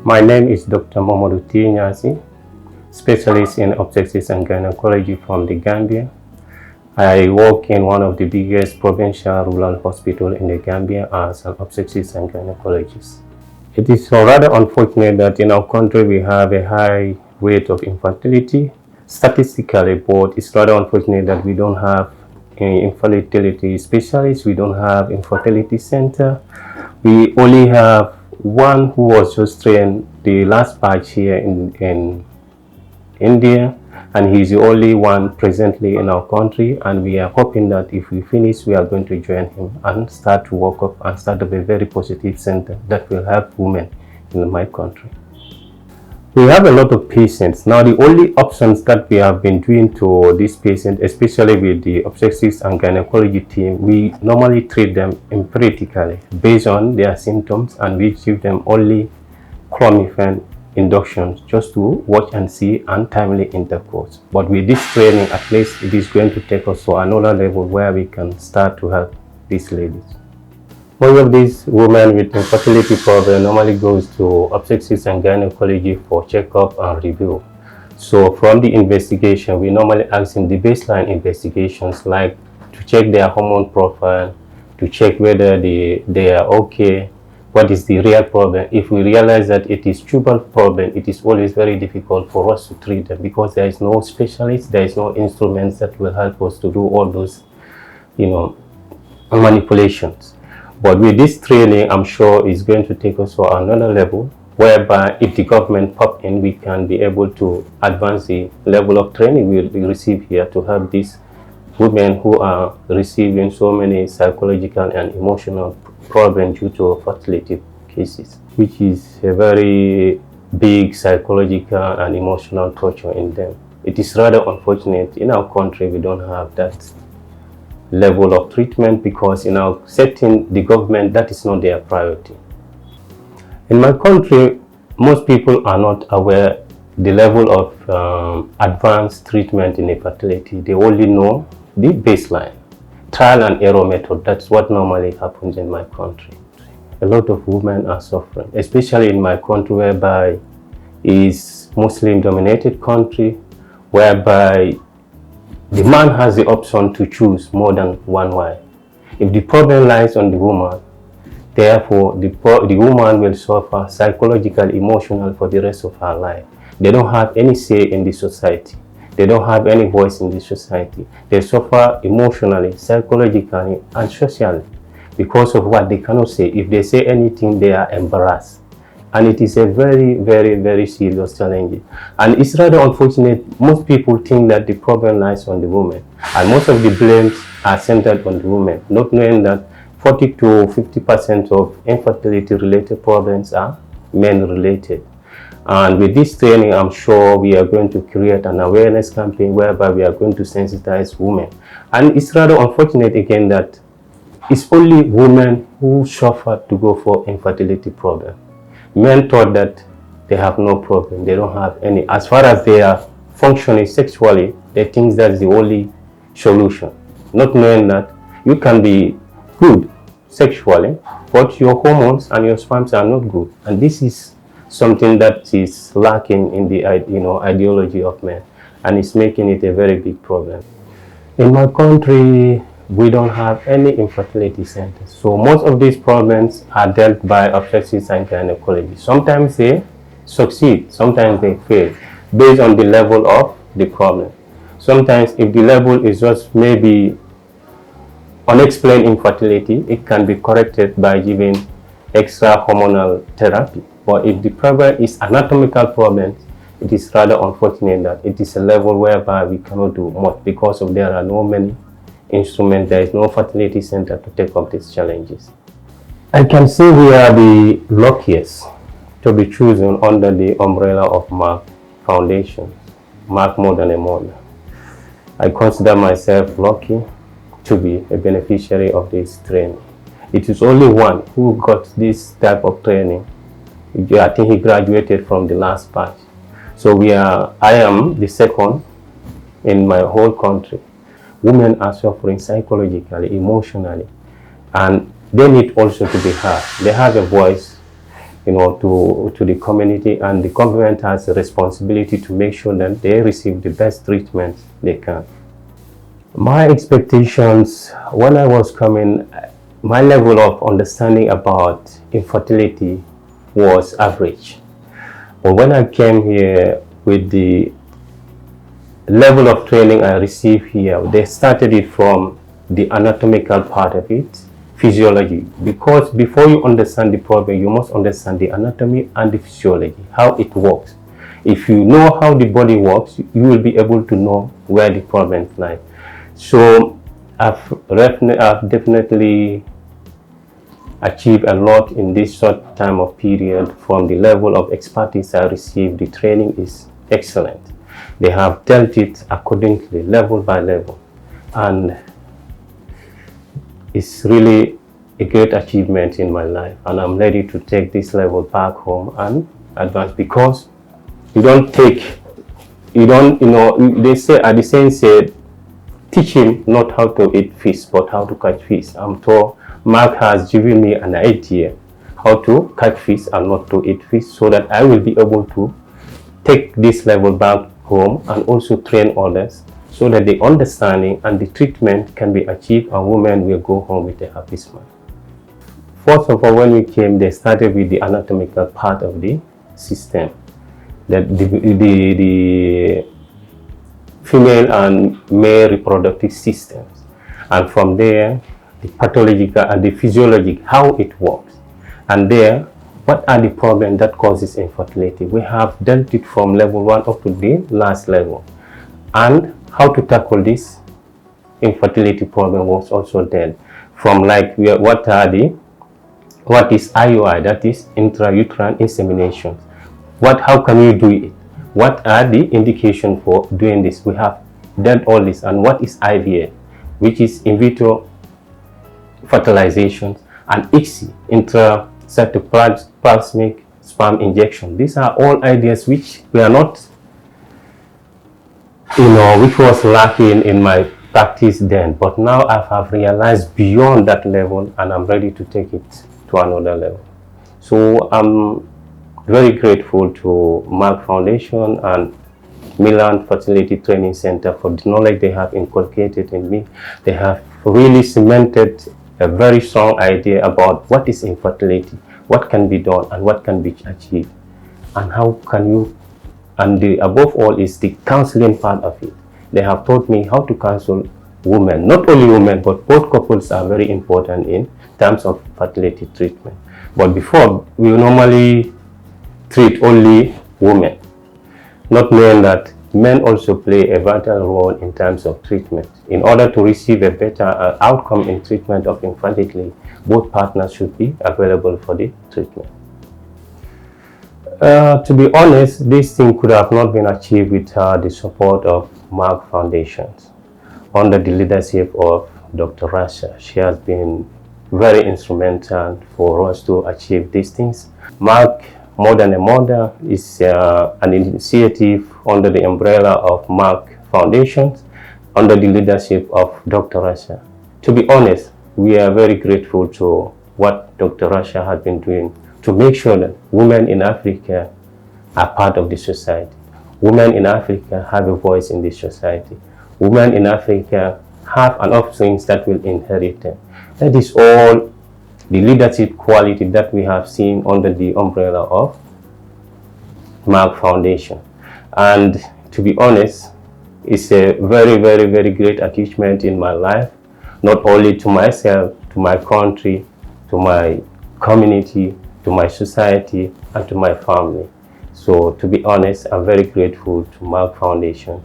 My name is Dr. Momodou T, Nyassi, specialist in obstetrics and gynecology from the Gambia. I work in one of the biggest provincial rural hospitals in the Gambia as an obstetrician and gynecologist. It is rather unfortunate that in our country we have a high rate of infertility statistically, but it's rather unfortunate that we don't have infertility specialists, we don't have infertility center. We only have one who was just trained the last batch here in India, and he's the only one presently in our country, and we are hoping that if we finish, we are going to join him and start to work up and start up a very positive center that will help women in my country. We have a lot of patients. Now, the only options that we have been doing to these patients, especially with the obstetrics and gynecology team, we normally treat them empirically based on their symptoms, and we give them only clomiphene inductions just to watch and see and timely intercourse. But with this training, at least it is going to take us to another level where we can start to help these ladies. Most of these women with infertility problem normally goes to obstetrics and gynecology for checkup and review. So from the investigation, we normally ask them the baseline investigations, like to check their hormone profile, to check whether they are okay, what is the real problem. If we realize that it is tubal problem, it is always very difficult for us to treat them because there is no specialist, there is no instruments that will help us to do all those, manipulations. But with this training, I'm sure it's going to take us to another level, whereby if the government pop in, we can be able to advance the level of training we receive here to help these women who are receiving so many psychological and emotional problems due to fertility cases, which is a very big psychological and emotional torture in them. It is rather unfortunate in our country we don't have that level of treatment because in our setting, the government, that is not their priority. In my country, most people are not aware the level of advanced treatment in infertility. They only know the baseline, trial and error method. That's what normally happens in my country. A lot of women are suffering, especially in my country, whereby is Muslim-dominated country, whereby the man has the option to choose more than one wife. If the problem lies on the woman, therefore the woman will suffer psychological, emotional for the rest of her life. They don't have any say in the society. They don't have any voice in the society. They suffer emotionally, psychologically, and socially because of what they cannot say. If they say anything, they are embarrassed. And it is a very, very, very serious challenge. And it's rather unfortunate. Most people think that the problem lies on the woman. And most of the blames are centered on the woman, not knowing that 40 to 50% of infertility-related problems are men-related. And with this training, I'm sure we are going to create an awareness campaign whereby we are going to sensitize women. And it's rather unfortunate again that it's only women who suffer to go for infertility problem. Men thought that they have no problem, they don't have any. As far as they are functioning sexually, they think that's the only solution. Not knowing that you can be good sexually, but your hormones and your sperms are not good. And this is something that is lacking in the ideology of men, and it's making it a very big problem. In my country, we don't have any infertility centers, so most of these problems are dealt by obstetrics and gynecology. Sometimes they succeed, sometimes they fail, based on the level of the problem. Sometimes if the level is just maybe unexplained infertility, it can be corrected by giving extra hormonal therapy. But if the problem is anatomical problems, it is rather unfortunate that it is a level whereby we cannot do much because of there are no many instruments, there is no fertility center to take up these challenges. I can say we are the luckiest to be chosen under the umbrella of Merck Foundation, Merck More Than. I consider myself lucky to be a beneficiary of this training. It is only one who got this type of training. I think he graduated from the last batch. So I am the second in my whole country. Women are suffering psychologically, emotionally, and they need also to be heard. They have a voice, to the community, and the government has a responsibility to make sure that they receive the best treatment they can. My expectations when I was coming, my level of understanding about infertility was average. But when I came here with the level of training I received here, they started it from the anatomical part of it, physiology, because before you understand the problem, you must understand the anatomy and the physiology, how it works. If you know how the body works, you will be able to know where the problem lies. So I've definitely achieved a lot in this short time of period. From the level of expertise I received, the training is excellent. They have dealt it accordingly, level by level, and it's really a great achievement in my life, and I'm ready to take this level back home and advance, because they say at the saying said, teach him not how to eat fish but how to catch fish. I'm told Mark has given me an idea how to catch fish and not to eat fish, so that I will be able to take this level back home and also train others, so that the understanding and the treatment can be achieved and women will go home with a happy smile. First of all, when we came, they started with the anatomical part of the system, that the female and male reproductive systems, and from there the pathological and the physiologic, how it works, and there what are the problems that causes infertility. We have dealt it from level 1 up to the last level, and how to tackle this infertility problem was also dealt from, like what is IUI, that is intrauterine insemination. How can you do it? What are the indications for doing this? We have done all this. And what is IVF, which is in vitro fertilization, and ICSI, intracytoplasmic sperm injection. These are all ideas which we are not, which was lacking in my practice then. But now I have realized beyond that level, and I'm ready to take it to another level. So I'm very grateful to Merck Foundation and Milan Fertility Training Center for the knowledge they have inculcated in me. They have really cemented a very strong idea about what is infertility, what can be done, and what can be achieved, and how can you, and above all is the counseling part of it. They have taught me how to counsel women, not only women, but both couples are very important in terms of fertility treatment. But before, we normally treat only women, not knowing that men also play a vital role in terms of treatment. In order to receive a better outcome in treatment of infertility, both partners should be available for the treatment. To be honest, this thing could have not been achieved without the support of Merck Foundation under the leadership of Dr.Rasha. She has been very instrumental for us to achieve these things. Merck More Than a Mother is an initiative under the umbrella of Merck Foundation under the leadership of Dr.Rasha. To be honest, we are very grateful to what Dr.Rasha has been doing to make sure that women in Africa are part of the society. Women in Africa have a voice in this society. Women in Africa have an offspring that will inherit them. That is all the leadership quality that we have seen under the umbrella of Merck Foundation. And to be honest, it's a very, very, very great achievement in my life, not only to myself, to my country, to my community, to my society, and to my family. So to be honest, I'm very grateful to Merck Foundation